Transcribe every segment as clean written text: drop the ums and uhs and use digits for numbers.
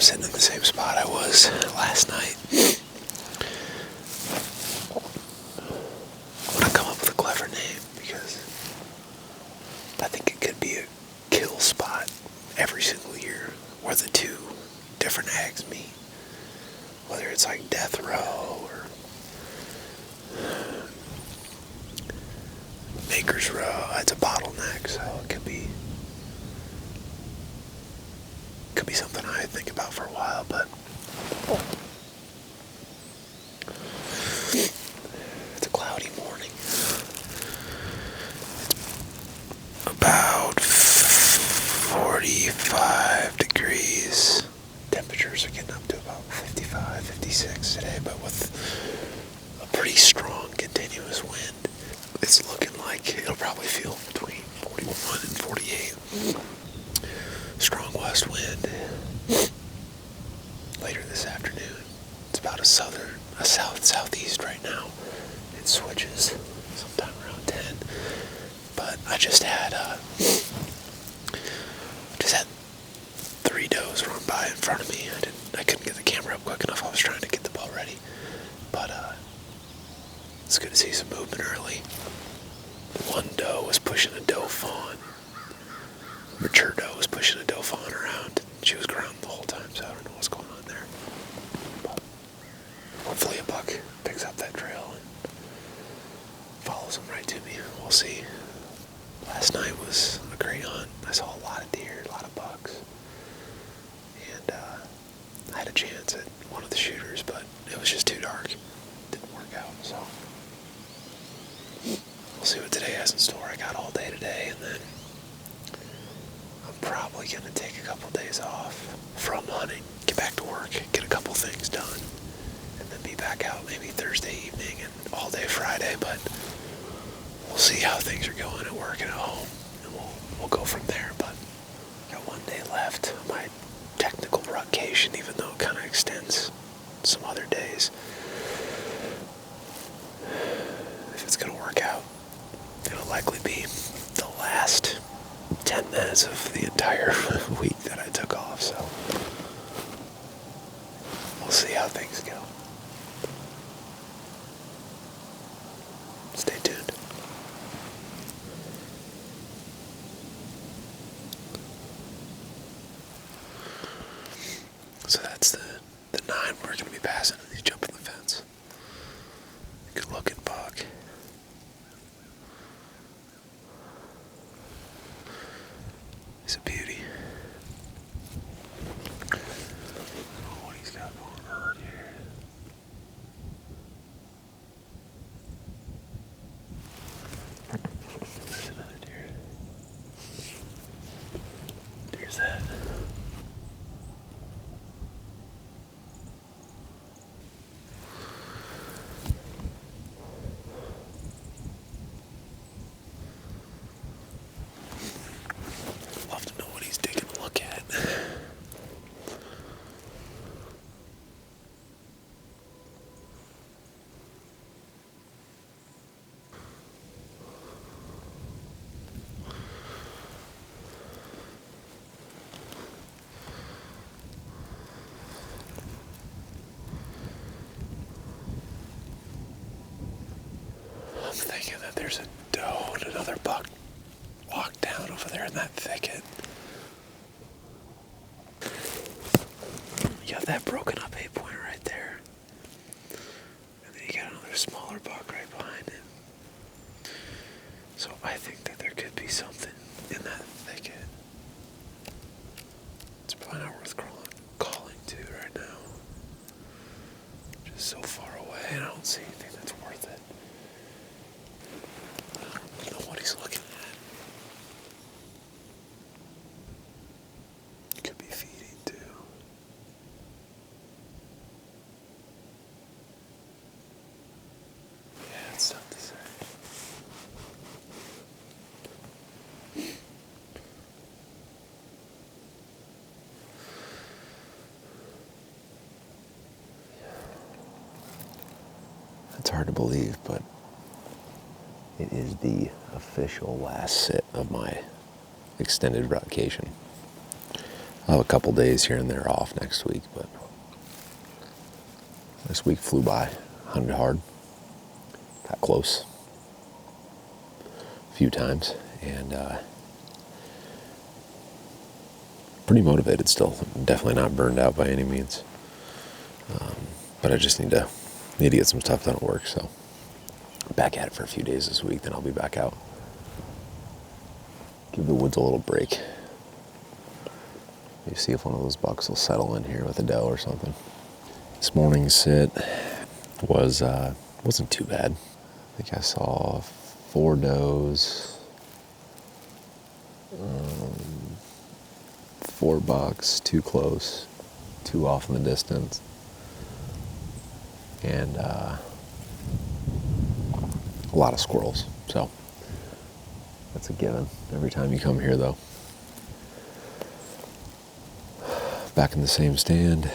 sitting in the same spot I was last night. I want to come up with a clever name because I think it could be a kill spot every single year where the two different hags meet. Whether it's like Death Row or Maker's Row, it's a bottleneck, so it could be something I think about for a while, but it's a cloudy morning. It's about 45 degrees. Temperatures are getting up to about 55, 56 today, but with a pretty strong continuous wind, it's looking like it'll probably feel between 41 and 48. Strong west wind later this afternoon. It's about a southeast right now. It switches sometime around 10. But I just had 3 does run by in front of me. I couldn't get the camera up quick enough. I was trying to get the bow ready. But it's good to see some movement early. One doe was pushing a doe fawn. Mature doe was pushing a doe fawn around. She was grounded the whole time, so I don't know what's going on there. But hopefully a buck picks up that trail and follows him right to me. We'll see. Last night was a great hunt. I saw a lot of deer, a lot of bucks. And I had a chance at one of the shooters, but it was just too dark. It didn't work out, so we'll see what today has in store. I got all day today, and then I'm probably going to take a couple days off from hunting, get back to work, get a couple things done, and then be back out maybe Thursday evening and all day Friday, but we'll see how things are going at work and at home, and we'll go from there. But got 1 day left of my technical rutcation, even though it kind of extends some other days. If it's going to work out, it'll likely be the last 10 minutes of the entire week that I took off, so we'll see how things go. Stay tuned. So that's the 9 we're going to be passing as he's jumping the fence. Good looking buck. He's a beauty. I don't know what he's got going on here. There's another deer. There's that. Love to know what he's taking a look at. I'm thinking that there's a doe and another buck walked down over there in that thicket. You have that broken up 8-pointer right there. And then you got another smaller buck right behind him. So I think that there could be something in that thicket. It's probably not worth calling to right now. Just so far away, and I don't see anything that's worth it. I don't know what he's looking at. Could be feeding too. Yeah, it's tough to say. It's hard to believe, but it is the official last sit of my extended rutcation. I'll have a couple days here and there off next week, but this week flew by. Hunted hard. Got close a few times, and pretty motivated still. I'm definitely not burned out by any means, but I just need to get some stuff done at work. So back at it for a few days this week, then I'll be back out. Give the woods a little break. Maybe see if one of those bucks will settle in here with a doe or something. This morning's sit wasn't too bad. I think I saw 4 does, 4 bucks, 2 close, 2 off in the distance, and a lot of squirrels. So that's a given every time you come here, though. Back in the same stand.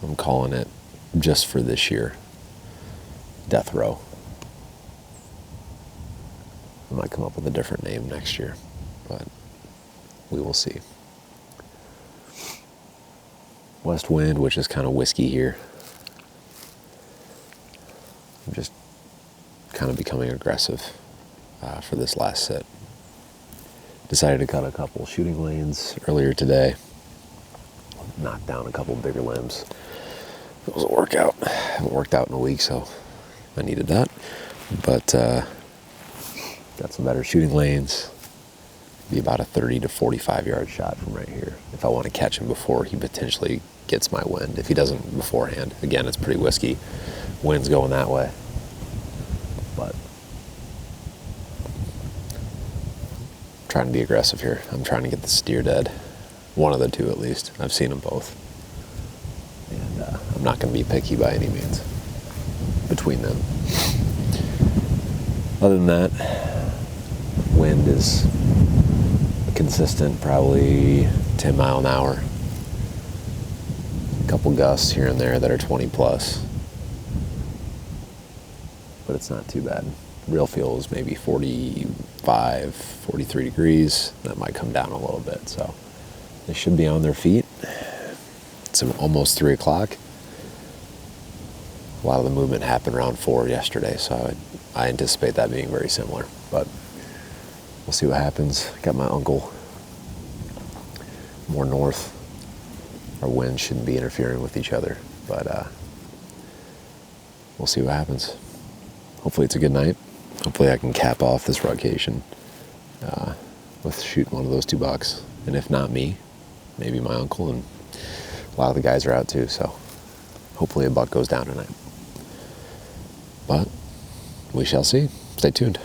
I'm calling it, just for this year, Death Row. I might come up with a different name next year, but we will see. West wind, which is kind of whiskey here. I'm just kind of becoming aggressive for this last sit. Decided to cut a couple shooting lanes earlier today. Knocked down a couple bigger limbs. It was a workout. I haven't worked out in a week, so I needed that. But got some better shooting lanes. Be about a 30 to 45 yard shot from right here if I want to catch him before he potentially gets my wind. If he doesn't beforehand, again, it's pretty whiskey. Wind's going that way. But I'm trying to be aggressive here. I'm trying to get this deer dead. One of the two at least. I've seen them both. And I'm not going to be picky by any means between them. Other than that, wind is consistent, probably 10 mile an hour. A couple gusts here and there that are 20 plus. But it's not too bad. Real feel is maybe 45, 43 degrees. That might come down a little bit, so they should be on their feet. It's almost 3 o'clock. A lot of the movement happened around 4 yesterday, so I anticipate that being very similar. But we'll see what happens. Got my uncle more north. Our winds shouldn't be interfering with each other, but we'll see what happens. Hopefully it's a good night. Hopefully I can cap off this Rutcation with shooting one of those 2 bucks. And if not me, maybe my uncle, and a lot of the guys are out too, so hopefully a buck goes down tonight. But we shall see. Stay tuned.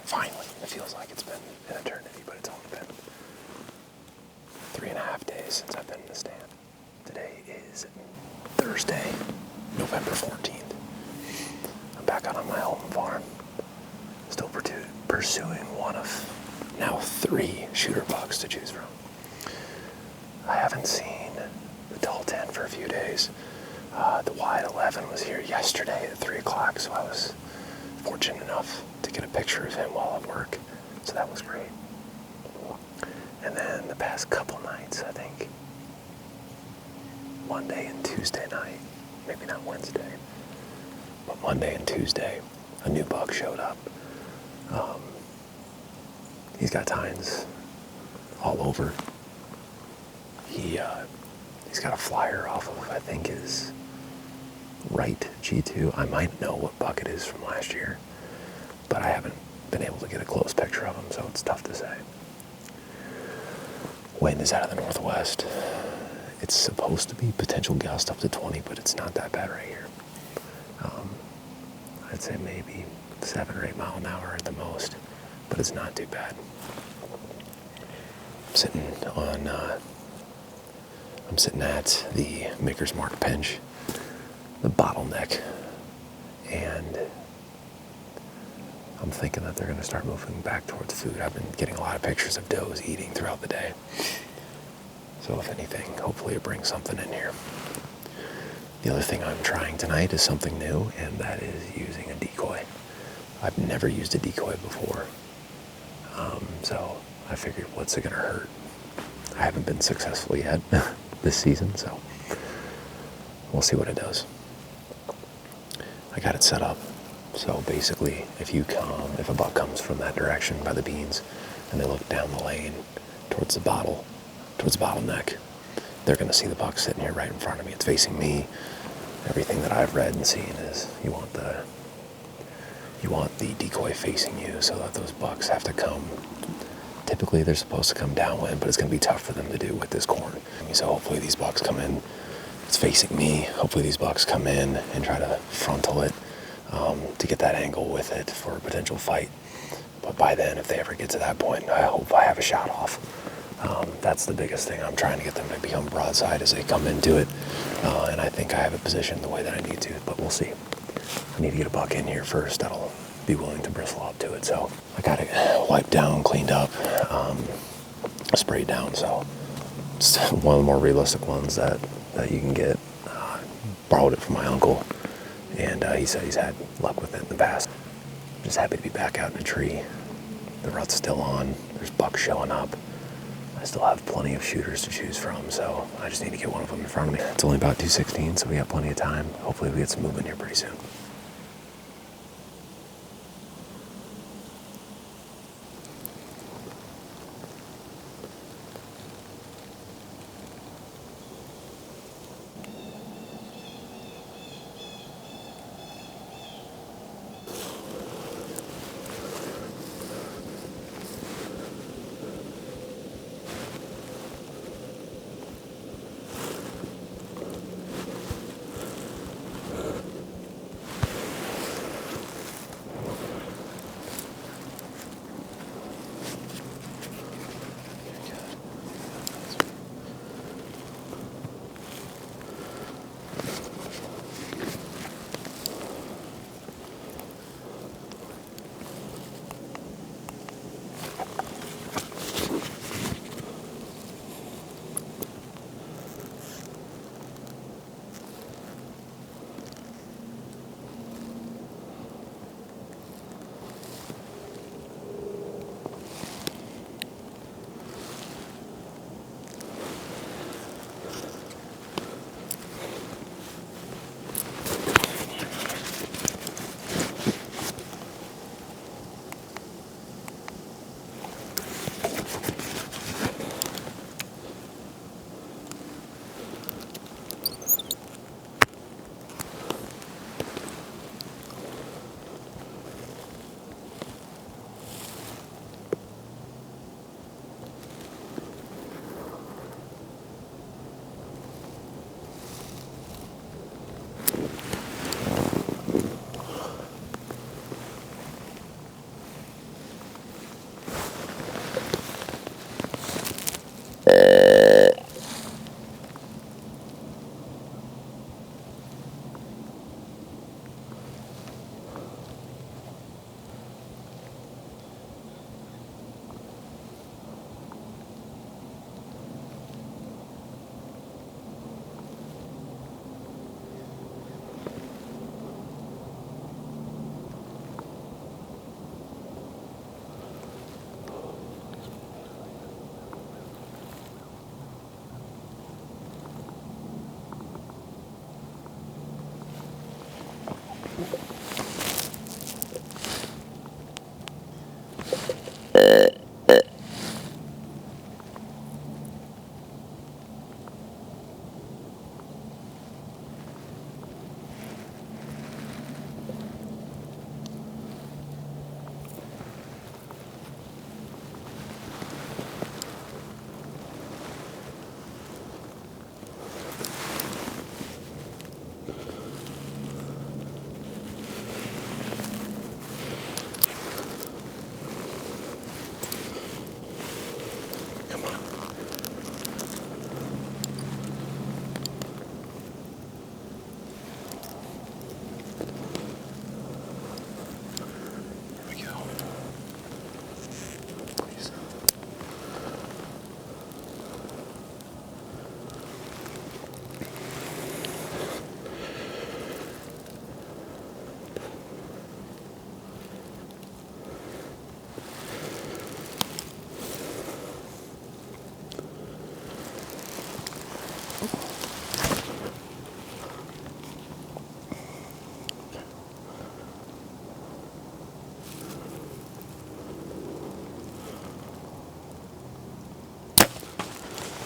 Finally, it feels like it's been an eternity, but it's only been 3.5 days since I've been in the stand. Today is Thursday, November 14th. I'm back out on my home farm, still pursuing one of now 3 shooter bucks to choose from. I haven't seen the Tall 10 for a few days. The Wide 11 was here yesterday at 3 o'clock, so I was fortunate enough to get a picture of him while at work, so that was great. And then the past couple nights, I think Monday and Tuesday night, maybe not Wednesday, but Monday and Tuesday, a new buck showed up. He's got tines all over. He's got a flyer off of, I think, his right G2. I might know what buck it is from last year, but I haven't been able to get a close picture of him, so it's tough to say. Wind is out of the northwest. It's supposed to be potential gust up to 20, but it's not that bad right here. I'd say maybe 7 or 8 mile an hour at the most, but it's not too bad. I'm sitting at the Maker's Mark pinch, the bottleneck, and I'm thinking that they're going to start moving back towards food. I've been getting a lot of pictures of does eating throughout the day. So if anything, hopefully it brings something in here. The other thing I'm trying tonight is something new, and that is using a decoy. I've never used a decoy before, so I figured, what's it going to hurt? I haven't been successful yet this season, so we'll see what it does. I got it set up, so basically, if a buck comes from that direction by the beans, and they look down the lane towards the bottleneck, they're going to see the buck sitting here right in front of me. It's facing me. Everything that I've read and seen is you want the decoy facing you so that those bucks have to come. Typically, they're supposed to come downwind, but it's going to be tough for them to do with this corn. So hopefully these bucks come in. It's facing me. Hopefully these bucks come in and try to frontal it to get that angle with it for a potential fight. But by then, if they ever get to that point, I hope I have a shot off. That's the biggest thing. I'm trying to get them to become broadside as they come into it, and I think I have it positioned the way that I need to, but we'll see. I need to get a buck in here first that'll be willing to bristle up to it, so I got it wiped down, cleaned up, sprayed down, so it's one of the more realistic ones that you can get. Borrowed it from my uncle, and he said he's had luck with it in the past. Just happy to be back out in a tree. The rut's still on. There's bucks showing up. I still have plenty of shooters to choose from, so I just need to get one of them in front of me. It's only about 2:16, so we got plenty of time. Hopefully we get some movement here pretty soon.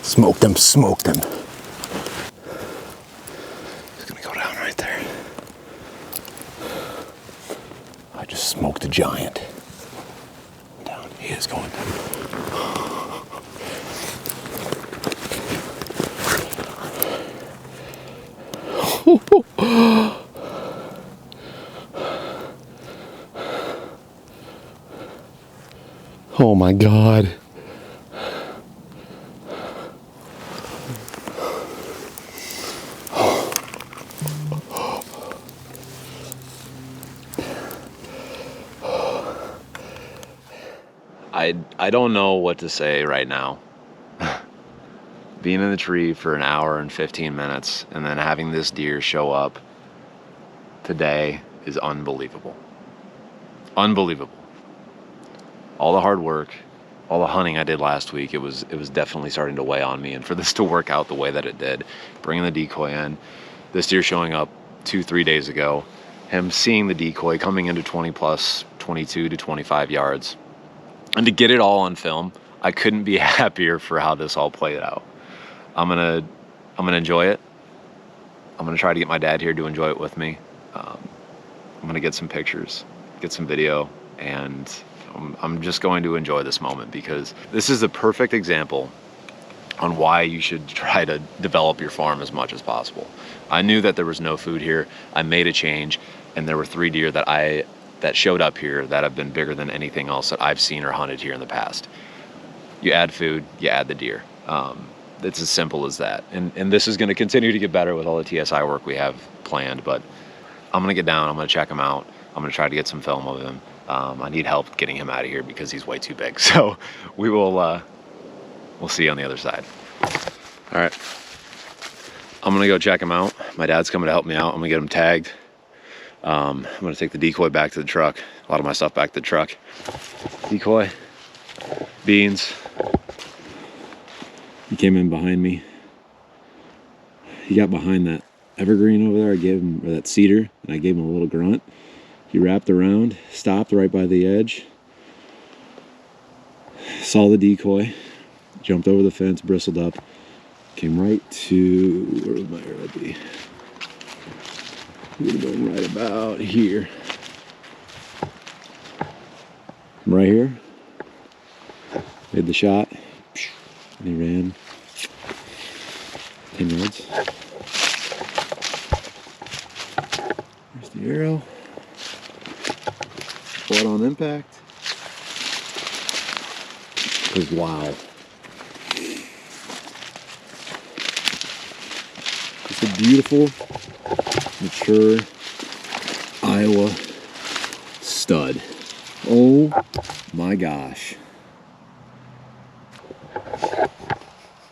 Smoked him, smoked him. He's gonna go down right there. I just smoked a giant. Down. He is going down. Oh my God. I don't know what to say right now. Being in the tree for an hour and 15 minutes and then having this deer show up today is unbelievable. Unbelievable. All the hard work, all the hunting I did last week, it was definitely starting to weigh on me. And for this to work out the way that it did, bringing the decoy in, this deer showing up 2-3 days ago, him seeing the decoy coming into 20 plus, 22 to 25 yards, and to get it all on film, I couldn't be happier for how this all played out. I'm gonna enjoy it. I'm gonna try to get my dad here to enjoy it with me. I'm gonna get some pictures, get some video, and I'm just going to enjoy this moment because this is a perfect example on why you should try to develop your farm as much as possible. I knew that there was no food here. I made a change, and there were 3 deer that showed up here that have been bigger than anything else that I've seen or hunted here in the past. You add food, you add the deer. It's as simple as that. And this is going to continue to get better with all the TSI work we have planned, but I'm going to get down, I'm going to check him out. I'm going to try to get some film of him. I need help getting him out of here because he's way too big. So we'll see you on the other side. All right. I'm going to go check him out. My dad's coming to help me out. I'm going to get him tagged. I'm going to take the decoy back to the truck. A lot of my stuff back to the truck. Decoy, beans. He came in behind me. He got behind that evergreen over there. I gave him, or that cedar, and I gave him a little grunt. He wrapped around, stopped right by the edge, saw the decoy, jumped over the fence, bristled up, came right to, where was my arrow be? We're going right about here. Right here. Made the shot. And he ran 10 yards. There's the arrow. Blood on impact. Because wow. It's a beautiful, mature Iowa stud. Oh my gosh.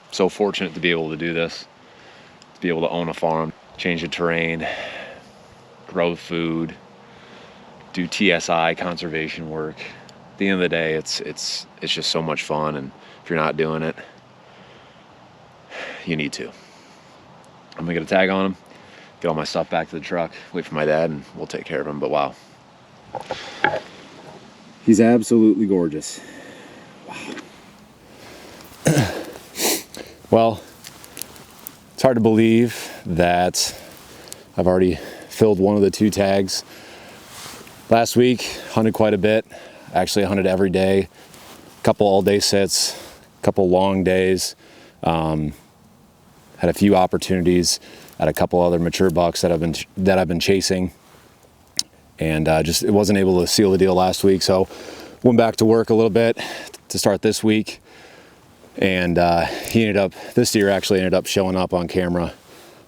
So fortunate to be able to do this, to be able to own a farm, change the terrain, grow food, do TSI conservation work. At the end of the day, it's just so much fun, and if you're not doing it, you need to. I'm gonna get a tag on him, get all my stuff back to the truck, wait for my dad, and we'll take care of him. But wow, he's absolutely gorgeous. Well, it's hard to believe that I've already filled one of the 2 tags. Last week, hunted quite a bit. Actually hunted every day, a couple all-day sits, a couple long days. Had a few opportunities at a couple other mature bucks that I've been chasing, and just wasn't able to seal the deal last week. So went back to work a little bit to start this week, and this deer actually ended up showing up on camera.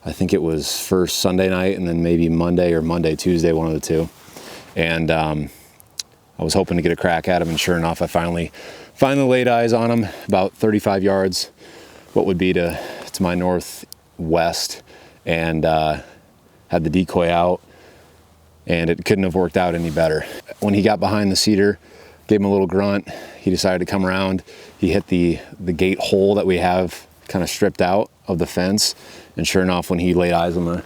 I think it was first Sunday night, and then maybe Monday or Tuesday, one of the two. And I was hoping to get a crack at him, and sure enough, I finally laid eyes on him about 35 yards, what would be to my northwest, and had the decoy out, and it couldn't have worked out any better. When he got behind the cedar, gave him a little grunt, he decided to come around. He hit the gate hole that we have kind of stripped out of the fence, and sure enough, when he laid eyes on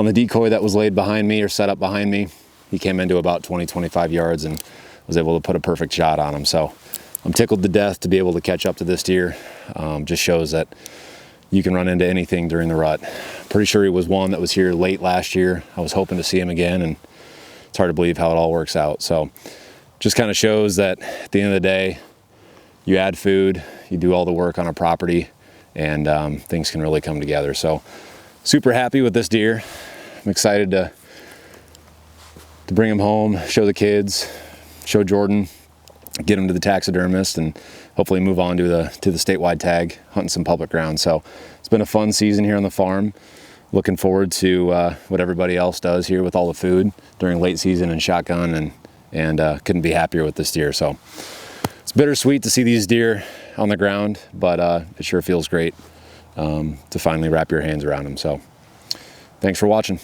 the decoy that was laid behind me or set up behind me, he came into about 20-25 yards and was able to put a perfect shot on him. So I'm tickled to death to be able to catch up to this deer. Just shows that you can run into anything during the rut. Pretty sure he was one that was here late last year. I was hoping to see him again, and it's hard to believe how it all works out. So just kind of shows that at the end of the day, you add food, you do all the work on a property, and things can really come together. So super happy with this deer. I'm excited to bring him home, show the kids, show Jordan, get him to the taxidermist, and hopefully move on to the statewide tag, hunting some public ground. So it's been a fun season here on the farm. Looking forward to what everybody else does here with all the food during late season and shotgun, and couldn't be happier with this deer. So it's bittersweet to see these deer on the ground, but it sure feels great to finally wrap your hands around them. So thanks for watching.